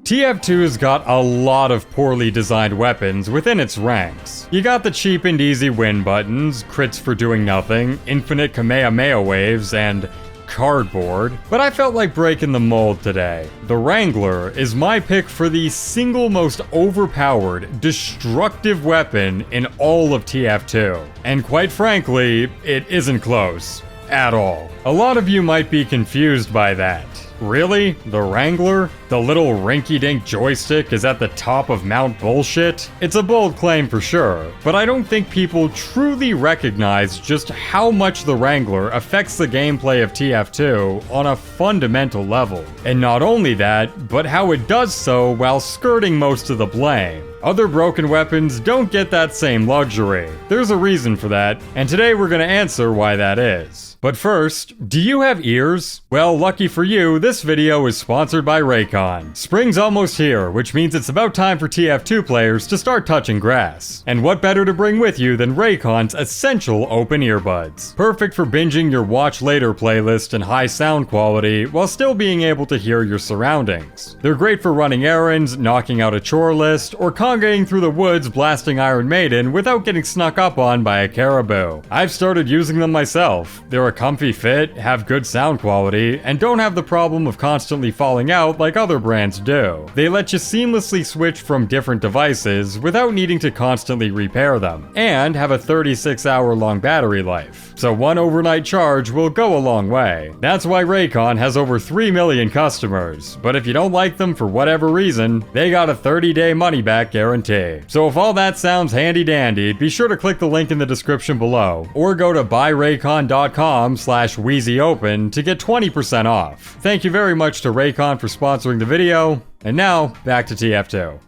TF2's got a lot of poorly designed weapons within its ranks. You got the cheap and easy win buttons, crits for doing nothing, infinite Kamehameha waves, and cardboard, but I felt like breaking the mold today. The Wrangler is my pick for the single most overpowered, destructive weapon in all of TF2. And quite frankly, it isn't close. At all. A lot of you might be confused by that. Really? The Wrangler? The little rinky-dink joystick is at the top of Mount Bullshit? It's a bold claim for sure, but I don't think people truly recognize just how much the Wrangler affects the gameplay of TF2 on a fundamental level. And not only that, but how it does so while skirting most of the blame. Other broken weapons don't get that same luxury. There's a reason for that, and today we're gonna answer why that is. But first, do you have ears? Well, lucky for you, this video is sponsored by Raycon. Spring's almost here, which means it's about time for TF2 players to start touching grass. And what better to bring with you than Raycon's essential open earbuds? Perfect for binging your watch later playlist in high sound quality while still being able to hear your surroundings. They're great for running errands, knocking out a chore list, or congaing through the woods blasting Iron Maiden without getting snuck up on by a caribou. I've started using them myself. They're a comfy fit, have good sound quality, and don't have the problem of constantly falling out like other brands do. They let you seamlessly switch from different devices without needing to constantly repair them, and have a 36-hour long battery life. So one overnight charge will go a long way. That's why Raycon has over 3 million customers, but if you don't like them for whatever reason, they got a 30-day money-back guarantee. So if all that sounds handy-dandy, be sure to click the link in the description below, or go to buyraycon.com/wheezyopen to get 20% off. Thank you very much to Raycon for sponsoring the video, and now, back to TF2.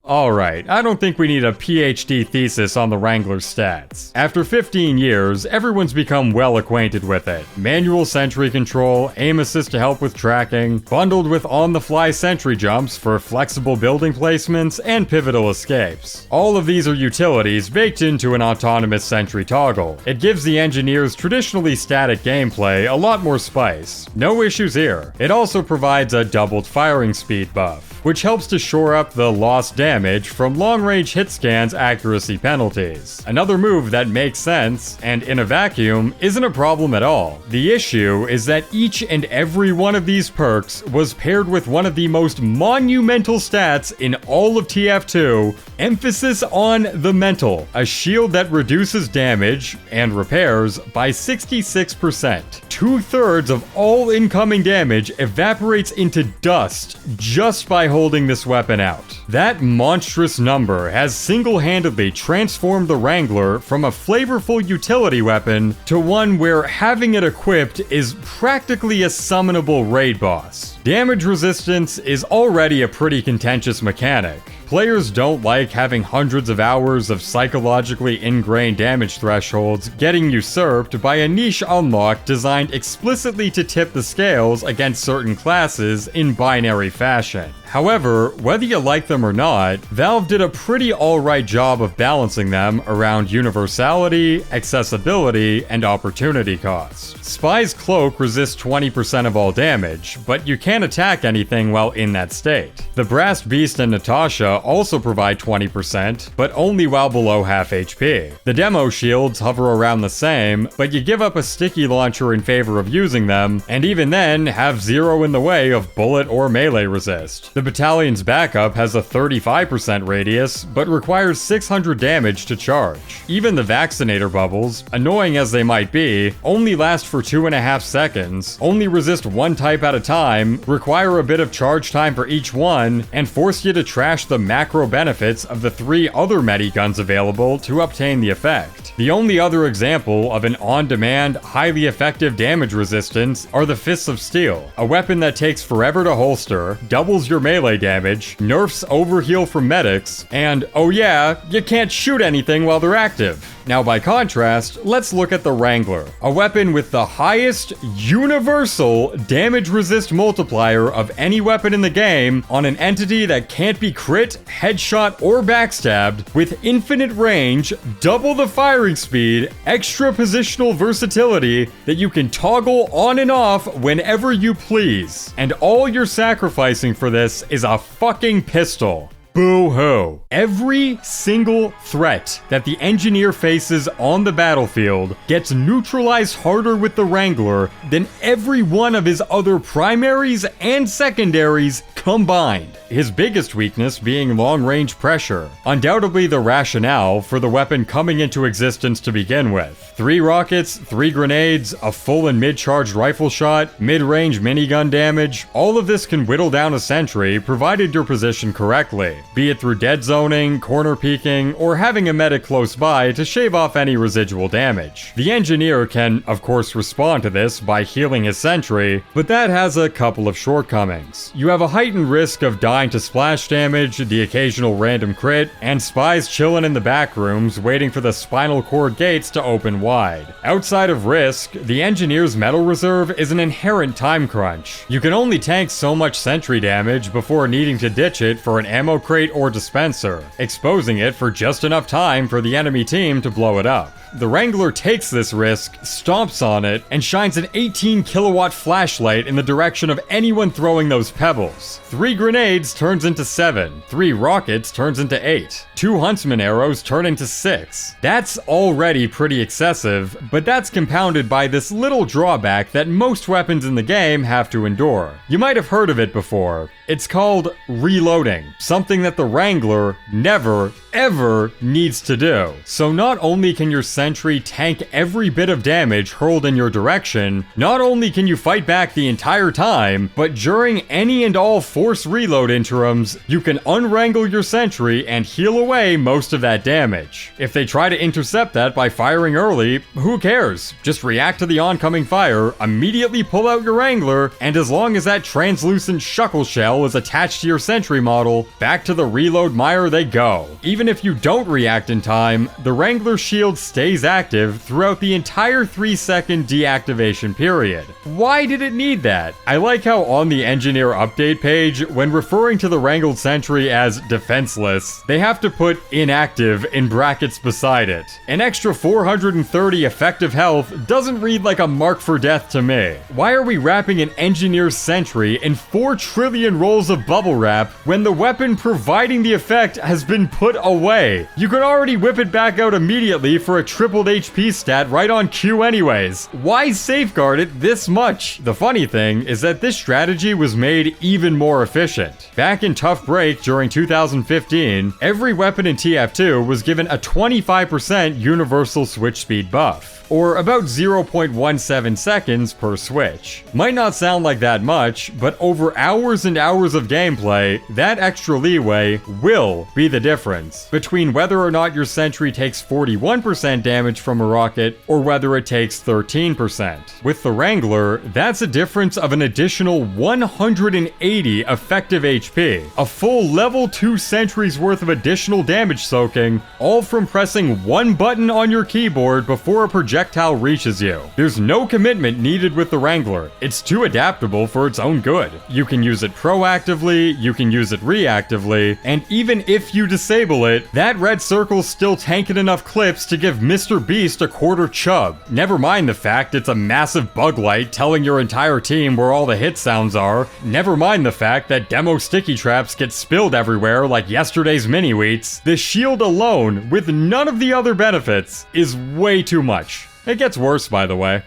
Alright, I don't think we need a PhD thesis on the Wrangler's stats. After 15 years, everyone's become well acquainted with it. Manual sentry control, aim assist to help with tracking, bundled with on-the-fly sentry jumps for flexible building placements and pivotal escapes. All of these are utilities baked into an autonomous sentry toggle. It gives the engineer's traditionally static gameplay a lot more spice. No issues here. It also provides a doubled firing speed buff, which helps to shore up the lost damage from long-range hit scans accuracy penalties. Another move that makes sense, and in a vacuum, isn't a problem at all. The issue is that each and every one of these perks was paired with one of the most monumental stats in all of TF2, emphasis on the mental, a shield that reduces damage and repairs by 66%. 2/3 of all incoming damage evaporates into dust just by holding this weapon out. That monstrous number has single-handedly transformed the Wrangler from a flavorful utility weapon to one where having it equipped is practically a summonable raid boss. Damage resistance is already a pretty contentious mechanic. Players don't like having hundreds of hours of psychologically ingrained damage thresholds getting usurped by a niche unlock designed explicitly to tip the scales against certain classes in binary fashion. However, whether you like them or not, Valve did a pretty alright job of balancing them around universality, accessibility, and opportunity cost. Spy's Cloak resists 20% of all damage, but you can't attack anything while in that state. The Brass Beast and Natasha also provide 20%, but only while below half HP. The demo shields hover around the same, but you give up a sticky launcher in favor of using them, and even then have zero in the way of bullet or melee resist. The battalion's backup has a 35% radius, but requires 600 damage to charge. Even the vaccinator bubbles, annoying as they might be, only last for 2.5 seconds, only resist one type at a time, require a bit of charge time for each one, and force you to trash the macro benefits of the 3 other mediguns available to obtain the effect. The only other example of an on-demand, highly effective damage resistance are the Fists of Steel, a weapon that takes forever to holster, doubles your melee damage, nerfs overheal from medics, and oh yeah, you can't shoot anything while they're active. Now by contrast, let's look at the Wrangler, a weapon with the highest universal damage resist multiplier of any weapon in the game on an entity that can't be crit, headshot, or backstabbed, with infinite range, double the firing speed, extra positional versatility that you can toggle on and off whenever you please. And all you're sacrificing for this is a fucking pistol. Boo-hoo. Every single threat that the engineer faces on the battlefield gets neutralized harder with the Wrangler than every one of his other primaries and secondaries combined. His biggest weakness being long-range pressure. Undoubtedly the rationale for the weapon coming into existence to begin with. 3 rockets, 3 grenades, a full and mid-charged rifle shot, mid-range minigun damage, all of this can whittle down a sentry provided you're positioned correctly. Be it through dead zoning, corner peeking, or having a medic close by to shave off any residual damage. The engineer can, of course, respond to this by healing his sentry, but that has a couple of shortcomings. You have a heightened risk of dying to splash damage, the occasional random crit, and spies chilling in the back rooms waiting for the spinal cord gates to open wide. Outside of risk, the engineer's metal reserve is an inherent time crunch. You can only tank so much sentry damage before needing to ditch it for an ammo crate or dispenser, exposing it for just enough time for the enemy team to blow it up. The Wrangler takes this risk, stomps on it, and shines an 18 kilowatt flashlight in the direction of anyone throwing those pebbles. 3 grenades turns into 7, 3 rockets turns into 8, 2 huntsman arrows turn into 6. That's already pretty excessive, but that's compounded by this little drawback that most weapons in the game have to endure. You might have heard of it before. It's called reloading, something that the Wrangler never, ever needs to do. So not only can your sentry tank every bit of damage hurled in your direction, not only can you fight back the entire time, but during any and all force reload interims, you can unwrangle your sentry and heal away most of that damage. If they try to intercept that by firing early, who cares? Just react to the oncoming fire, immediately pull out your Wrangler, and as long as that translucent shuckle shell is attached to your sentry model, back to the reload mire they go. Even if you don't react in time, the Wrangler shield stays active throughout the entire 3-second deactivation period. Why did it need that? I like how on the engineer update page, when referring to the wrangled sentry as defenseless, they have to put inactive in brackets beside it. An extra 430 effective health doesn't read like a mark for death to me. Why are we wrapping an engineer's sentry in 4 trillion rolls of bubble wrap when the weapon providing the effect has been put away? You could already whip it back out immediately for a tripled HP stat right on cue anyways. Why safeguard it this much? The funny thing is that this strategy was made even more efficient. Back in Tough Break during 2015, every weapon in TF2 was given a 25% universal switch speed buff, or about 0.17 seconds per switch. Might not sound like that much, but over hours and hours of gameplay, that extra leeway will be the difference between whether or not your sentry takes 41% damage from a rocket or whether it takes 13%. With the Wrangler, that's a difference of an additional 180 effective HP, a full level 2 sentry's worth of additional damage soaking, all from pressing one button on your keyboard before a projectile reaches you. There's no commitment needed with the Wrangler. It's too adaptable for its own good. You can use it proactively, you can use it reactively, and even if you disable it, that red circle's still tanking enough clips to give Mr. Beast a quarter chub. Never mind the fact it's a massive bug light telling your entire team where all the hit sounds are. Never mind the fact that demo sticky traps get spilled everywhere like yesterday's mini-wheats. The shield alone, with none of the other benefits, is way too much. It gets worse, by the way.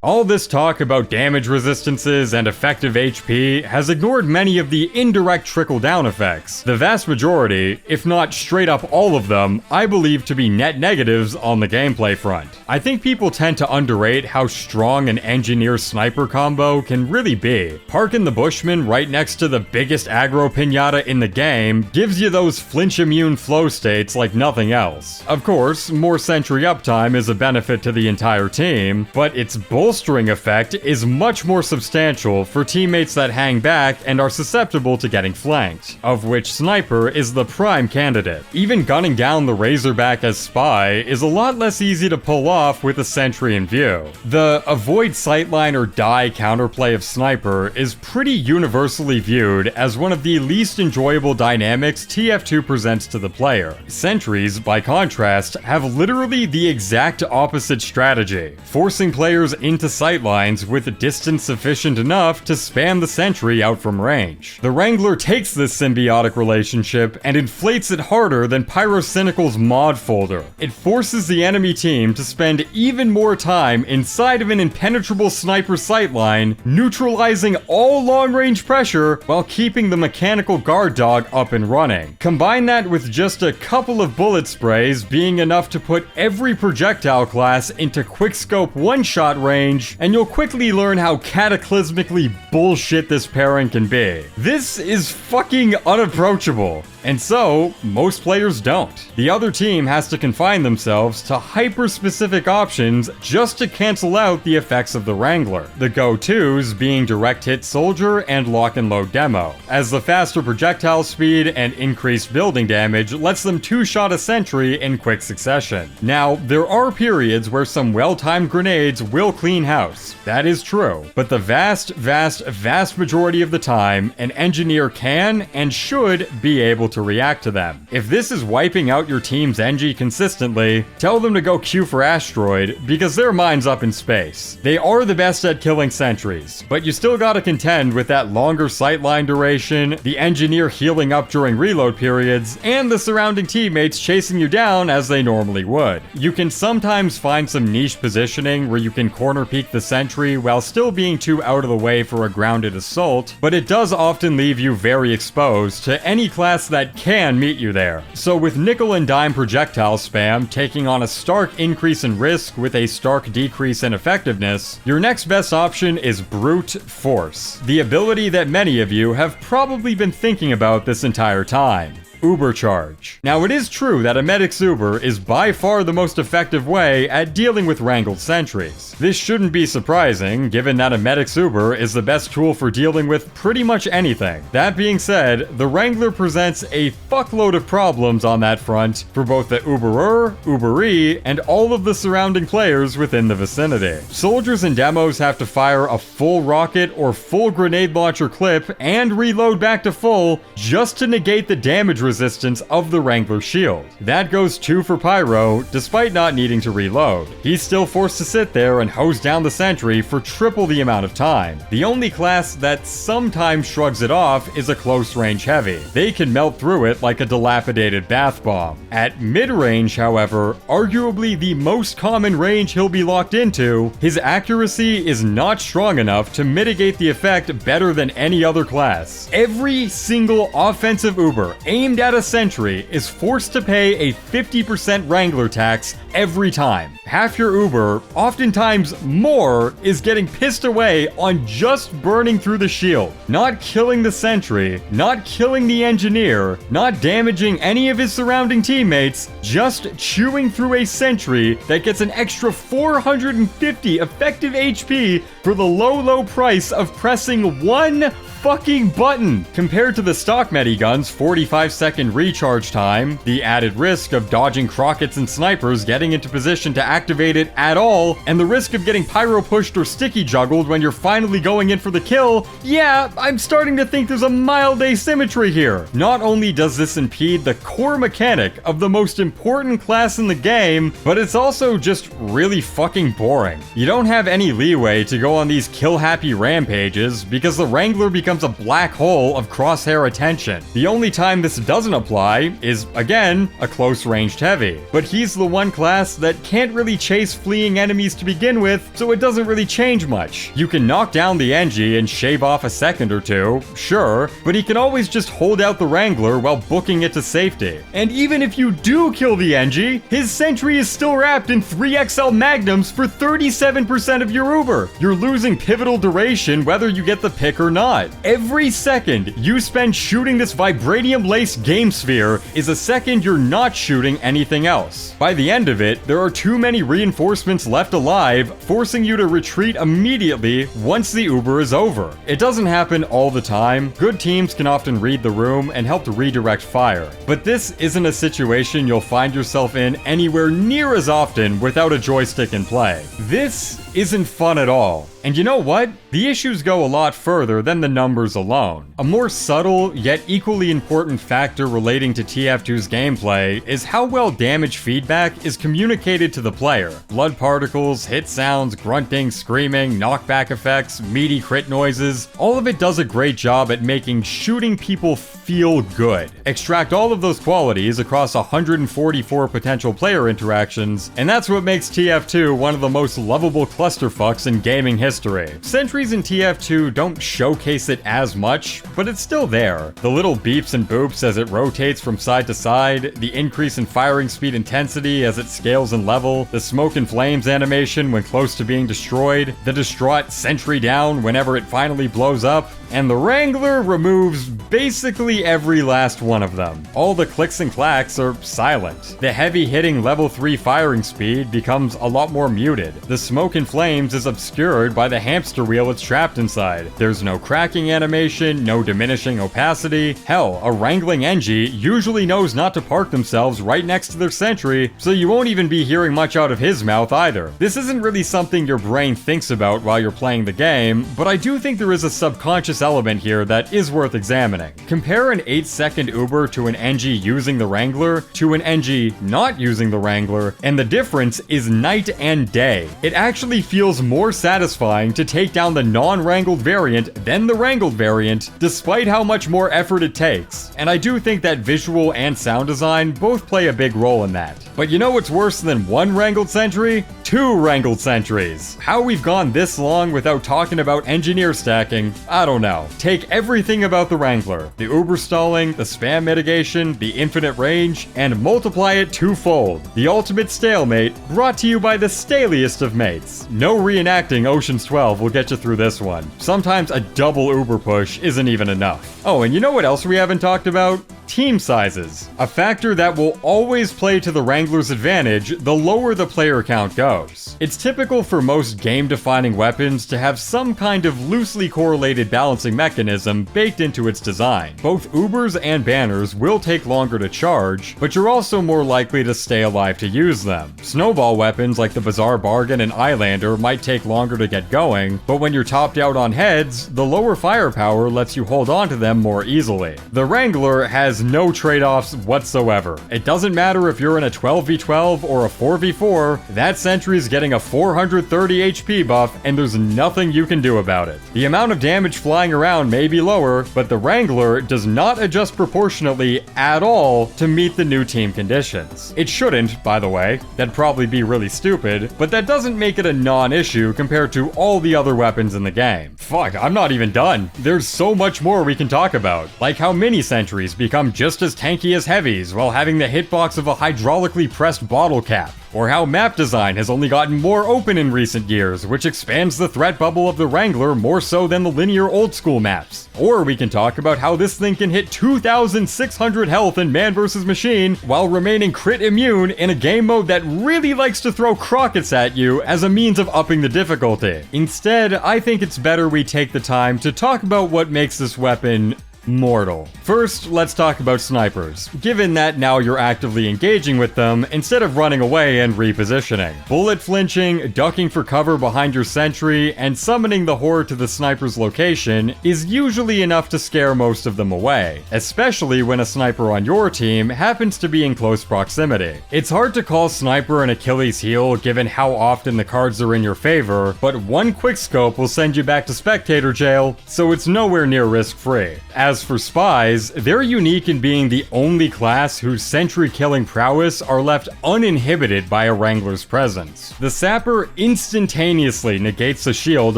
All this talk about damage resistances and effective HP has ignored many of the indirect trickle-down effects. The vast majority, if not straight up all of them, I believe to be net negatives on the gameplay front. I think people tend to underrate how strong an engineer sniper combo can really be. Parking the Bushman right next to the biggest aggro pinata in the game gives you those flinch-immune flow states like nothing else. Of course, more sentry uptime is a benefit to the entire team, but it's bullshit bolstering effect is much more substantial for teammates that hang back and are susceptible to getting flanked, of which Sniper is the prime candidate. Even gunning down the Razorback as spy is a lot less easy to pull off with a sentry in view. The avoid sightline or die counterplay of Sniper is pretty universally viewed as one of the least enjoyable dynamics TF2 presents to the player. Sentries, by contrast, have literally the exact opposite strategy, forcing players into sightlines with distance sufficient enough to spam the sentry out from range. The Wrangler takes this symbiotic relationship and inflates it harder than Pyrocynical's mod folder. It forces the enemy team to spend even more time inside of an impenetrable sniper sightline, neutralizing all long-range pressure while keeping the mechanical guard dog up and running. Combine that with just a couple of bullet sprays being enough to put every projectile class into quickscope one-shot range, and you'll quickly learn how cataclysmically bullshit this pairing can be. This is fucking unapproachable. And so, most players don't. The other team has to confine themselves to hyper-specific options just to cancel out the effects of the Wrangler, the go-tos being direct hit soldier and lock and load demo, as the faster projectile speed and increased building damage lets them two-shot a sentry in quick succession. Now, there are periods where some well-timed grenades will clean house. That is true, but the vast majority of the time, an engineer can and should be able to react to them. If this is wiping out your team's NG consistently, tell them to go queue for Asteroid, because their mind's up in space. They are the best at killing sentries, but you still gotta contend with that longer sightline duration, the engineer healing up during reload periods, and the surrounding teammates chasing you down as they normally would. You can sometimes find some niche positioning where you can corner peek the sentry while still being too out of the way for a grounded assault, but it does often leave you very exposed to any class that can meet you there. So with nickel and dime projectile spam taking on a stark increase in risk with a stark decrease in effectiveness, your next best option is brute force, the ability that many of you have probably been thinking about this entire time. Uber charge. Now, it is true that a medic's Uber is by far the most effective way at dealing with wrangled sentries. This shouldn't be surprising, given that a medic's Uber is the best tool for dealing with pretty much anything. That being said, the Wrangler presents a fuckload of problems on that front for both the Uberer, Uberee, and all of the surrounding players within the vicinity. Soldiers and demos have to fire a full rocket or full grenade launcher clip and reload back to full just to negate the damage resistance of the Wrangler shield. That goes too for Pyro, despite not needing to reload. He's still forced to sit there and hose down the sentry for triple the amount of time. The only class that sometimes shrugs it off is a close-range heavy. They can melt through it like a dilapidated bath bomb. At mid-range, however, arguably the most common range he'll be locked into, his accuracy is not strong enough to mitigate the effect better than any other class. Every single offensive Uber aimed at a sentry is forced to pay a 50% Wrangler tax every time. Half your Uber, oftentimes more, is getting pissed away on just burning through the shield, not killing the sentry, not killing the engineer, not damaging any of his surrounding teammates, just chewing through a sentry that gets an extra 450 effective HP for the low price of pressing one fucking button. Compared to the stock Medigun's 45-second recharge time, the added risk of dodging Crockets and snipers getting into position to activate it at all, and the risk of getting pyro pushed or sticky juggled when you're finally going in for the kill, yeah, I'm starting to think there's a mild asymmetry here. Not only does this impede the core mechanic of the most important class in the game, but it's also just really fucking boring. You don't have any leeway to go on these kill-happy rampages because the Wrangler becomes a black hole of crosshair attention. The only time this doesn't apply is, again, a close-ranged heavy. But he's the one class that can't really chase fleeing enemies to begin with, so it doesn't really change much. You can knock down the Engie and shave off a second or two, sure, but he can always just hold out the Wrangler while booking it to safety. And even if you do kill the Engie, his sentry is still wrapped in 3XL magnums for 37% of your Uber. You're losing pivotal duration whether you get the pick or not. Every second you spend shooting this vibranium-laced game sphere is a second you're not shooting anything else. By the end of it, there are too many reinforcements left alive, forcing you to retreat immediately once the Uber is over. It doesn't happen all the time. Good teams can often read the room and help to redirect fire. But this isn't a situation you'll find yourself in anywhere near as often without a joystick in play. This isn't fun at all. And you know what? The issues go a lot further than the numbers alone. A more subtle, yet equally important factor relating to TF2's gameplay is how well damage feedback is communicated to the player. Blood particles, hit sounds, grunting, screaming, knockback effects, meaty crit noises, all of it does a great job at making shooting people feel good. Extract all of those qualities across 144 potential player interactions, and that's what makes TF2 one of the most lovable clusterfucks in gaming history. Sentries in TF2 don't showcase it as much, but it's still there. The little beeps and boops as it rotates from side to side, the increase in firing speed intensity as it scales in level, the smoke and flames animation when close to being destroyed, the distraught sentry down whenever it finally blows up, and the Wrangler removes basically every last one of them. All the clicks and clacks are silent. The heavy-hitting level 3 firing speed becomes a lot more muted. The smoke and flames is obscured by the hamster wheel it's trapped inside. There's no cracking animation, no diminishing opacity. Hell, a wrangling Engie usually knows not to park themselves right next to their sentry, so you won't even be hearing much out of his mouth either. This isn't really something your brain thinks about while you're playing the game, but I do think there is a subconscious element here that is worth examining. Compare an 8-second Uber to an Engie using the Wrangler to an Engie not using the Wrangler, and the difference is night and day. It actually feels more satisfying to take down the non-wrangled variant than the wrangled variant, despite how much more effort it takes. And I do think that visual and sound design both play a big role in that. But you know what's worse than one wrangled sentry? 2 wrangled sentries. How we've gone this long without talking about engineer stacking, I don't know. Take everything about the Wrangler, the Uber stalling, the spam mitigation, the infinite range, and multiply it twofold. The ultimate stalemate, brought to you by the staliest of mates. No reenacting Ocean's 12 will get you through this one. Sometimes a double Uber push isn't even enough. Oh, and you know what else we haven't talked about? Team sizes. A factor that will always play to the Wrangler's advantage the lower the player count goes. It's typical for most game-defining weapons to have some kind of loosely correlated balancing mechanism baked into its design. Both Ubers and banners will take longer to charge, but you're also more likely to stay alive to use them. Snowball weapons like the Bizarre Bargain and Eyelander might take longer to get going, but when you're topped out on heads, the lower firepower lets you hold on to them more easily. The Wrangler has no trade-offs whatsoever. It doesn't matter if you're in a 12v12 or a 4v4, that sentry's getting a 430 HP buff and there's nothing you can do about it. The amount of damage flying around may be lower, but the Wrangler does not adjust proportionately at all to meet the new team conditions. It shouldn't, by the way. That'd probably be really stupid, but that doesn't make it a non-issue compared to all the other weapons in the game. Fuck, I'm not even done. There's so much more we can talk about, like how mini sentries become just as tanky as heavies while having the hitbox of a hydraulically pressed bottle cap. Or how map design has only gotten more open in recent years, which expands the threat bubble of the Wrangler more so than the linear old-school maps. Or we can talk about how this thing can hit 2,600 health in Man vs. Machine while remaining crit immune in a game mode that really likes to throw crockets at you as a means of upping the difficulty. Instead, I think it's better we take the time to talk about what makes this weapon mortal. First, let's talk about snipers, given that now you're actively engaging with them instead of running away and repositioning. Bullet flinching, ducking for cover behind your sentry, and summoning the horde to the sniper's location is usually enough to scare most of them away, especially when a sniper on your team happens to be in close proximity. It's hard to call sniper an Achilles heel given how often the cards are in your favor, but one quickscope will send you back to spectator jail, so it's nowhere near risk-free. As As for spies, they're unique in being the only class whose sentry-killing prowess are left uninhibited by a Wrangler's presence. The Sapper instantaneously negates the shield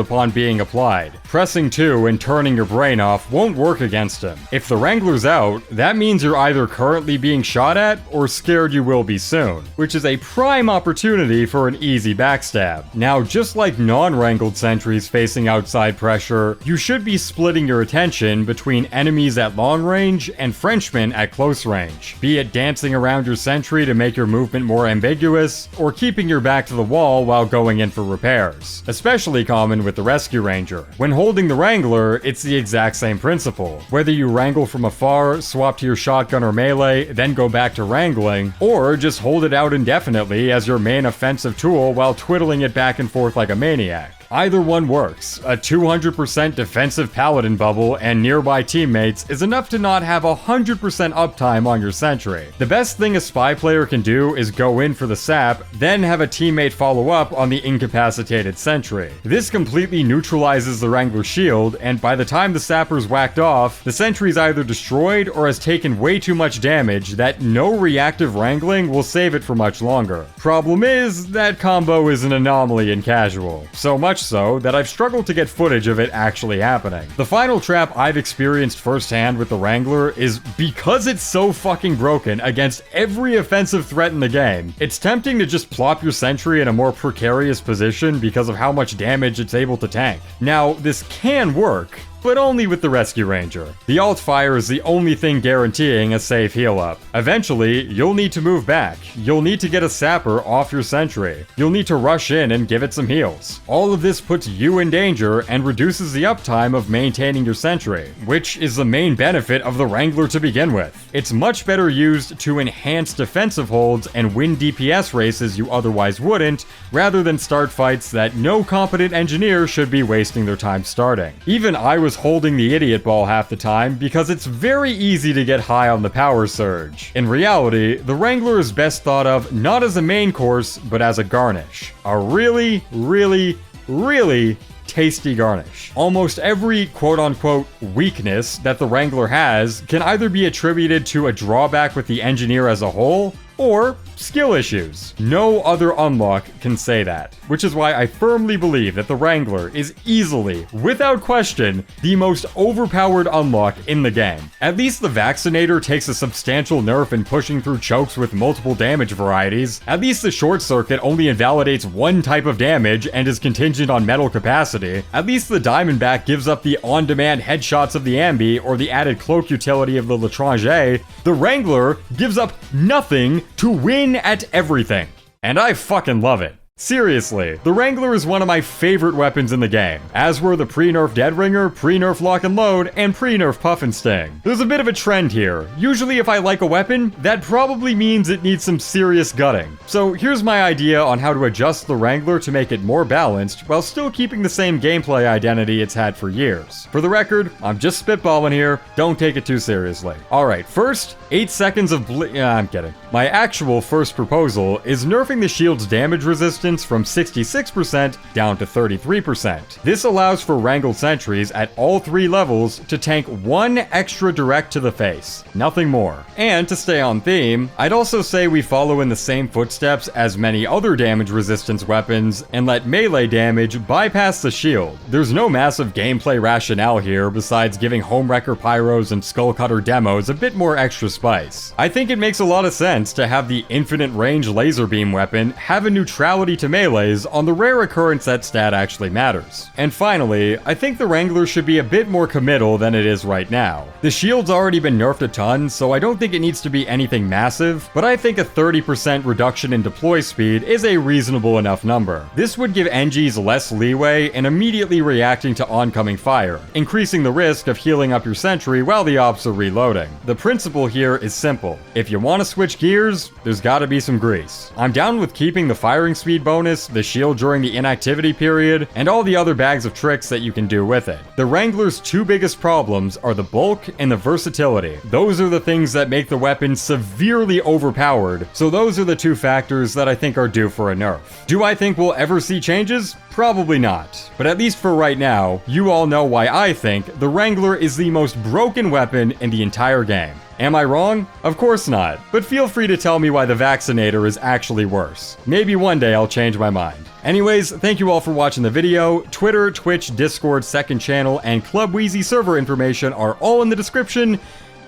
upon being applied. Pressing 2 and turning your brain off won't work against him. If the Wrangler's out, that means you're either currently being shot at or scared you will be soon, which is a prime opportunity for an easy backstab. Now, just like non-wrangled sentries facing outside pressure, you should be splitting your attention between enemies at long range and Frenchmen at close range, be it dancing around your sentry to make your movement more ambiguous, or keeping your back to the wall while going in for repairs. Especially common with the Rescue Ranger. When holding the Wrangler, it's the exact same principle. Whether you wrangle from afar, swap to your shotgun or melee, then go back to wrangling, or just hold it out indefinitely as your main offensive tool while twiddling it back and forth like a maniac. Either one works. A 200% defensive paladin bubble and nearby teammates is enough to not have 100% uptime on your sentry. The best thing a spy player can do is go in for the sap, then have a teammate follow up on the incapacitated sentry. This completely neutralizes the Wrangler's shield, and by the time the sapper's whacked off, the sentry's either destroyed or has taken way too much damage that no reactive wrangling will save it for much longer. Problem is, that combo is an anomaly in casual. So much so that I've struggled to get footage of it actually happening. The final trap I've experienced firsthand with the Wrangler is because it's so fucking broken against every offensive threat in the game, it's tempting to just plop your sentry in a more precarious position because of how much damage it's able to tank. Now, this can work, but only with the Rescue Ranger. The alt fire is the only thing guaranteeing a safe heal up. Eventually, you'll need to move back. You'll need to get a sapper off your sentry. You'll need to rush in and give it some heals. All of this puts you in danger and reduces the uptime of maintaining your sentry, which is the main benefit of the Wrangler to begin with. It's much better used to enhance defensive holds and win DPS races you otherwise wouldn't, rather than start fights that no competent engineer should be wasting their time starting. Even I was holding the idiot ball half the time because it's very easy to get high on the power surge. In reality, the Wrangler is best thought of not as a main course, but as a garnish. A really, really, really tasty garnish. Almost every quote-unquote weakness that the Wrangler has can either be attributed to a drawback with the engineer as a whole, or skill issues. No other unlock can say that, which is why I firmly believe that the Wrangler is easily, without question, the most overpowered unlock in the game. At least the Vaccinator takes a substantial nerf in pushing through chokes with multiple damage varieties. At least the Short Circuit only invalidates one type of damage and is contingent on metal capacity. At least the Diamondback gives up the on-demand headshots of the Ambi or the added cloak utility of the L'Étranger. The Wrangler gives up nothing to win at everything. And I fucking love it. Seriously, the Wrangler is one of my favorite weapons in the game, as were the pre-nerf Deadringer, pre-nerf Lock and Load, and pre-nerf Puff and Sting. There's a bit of a trend here. Usually if I like a weapon, that probably means it needs some serious gutting. So here's my idea on how to adjust the Wrangler to make it more balanced, while still keeping the same gameplay identity it's had for years. For the record, I'm just spitballing here, don't take it too seriously. Alright, first, 8 seconds of I'm kidding. My actual first proposal is nerfing the shield's damage resistance from 66% down to 33%. This allows for wrangled sentries at all 3 levels to tank 1 extra direct to the face, nothing more. And to stay on theme, I'd also say we follow in the same footsteps as many other damage resistance weapons and let melee damage bypass the shield. There's no massive gameplay rationale here besides giving Homewrecker Pyros and Skullcutter demos a bit more extra spice. I think it makes a lot of sense to have the infinite range laser beam weapon have a neutrality to melees on the rare occurrence that stat actually matters. And finally, I think the Wrangler should be a bit more committal than it is right now. The shield's already been nerfed a ton, so I don't think it needs to be anything massive, but I think a 30% reduction in deploy speed is a reasonable enough number. This would give NGs less leeway in immediately reacting to oncoming fire, increasing the risk of healing up your sentry while the ops are reloading. The principle here is simple. If you want to switch gears, there's gotta be some grease. I'm down with keeping the firing speed bonus, the shield during the inactivity period, and all the other bags of tricks that you can do with it. The Wrangler's two biggest problems are the bulk and the versatility. Those are the things that make the weapon severely overpowered, so those are the two factors that I think are due for a nerf. Do I think we'll ever see changes? Probably not. But at least for right now, you all know why I think the Wrangler is the most broken weapon in the entire game. Am I wrong? Of course not, but feel free to tell me why the Vaccinator is actually worse. Maybe one day I'll change my mind. Anyways, thank you all for watching the video. Twitter, Twitch, Discord, second channel, and Club Wheezy server information are all in the description,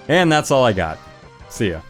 and that's all I got. See ya.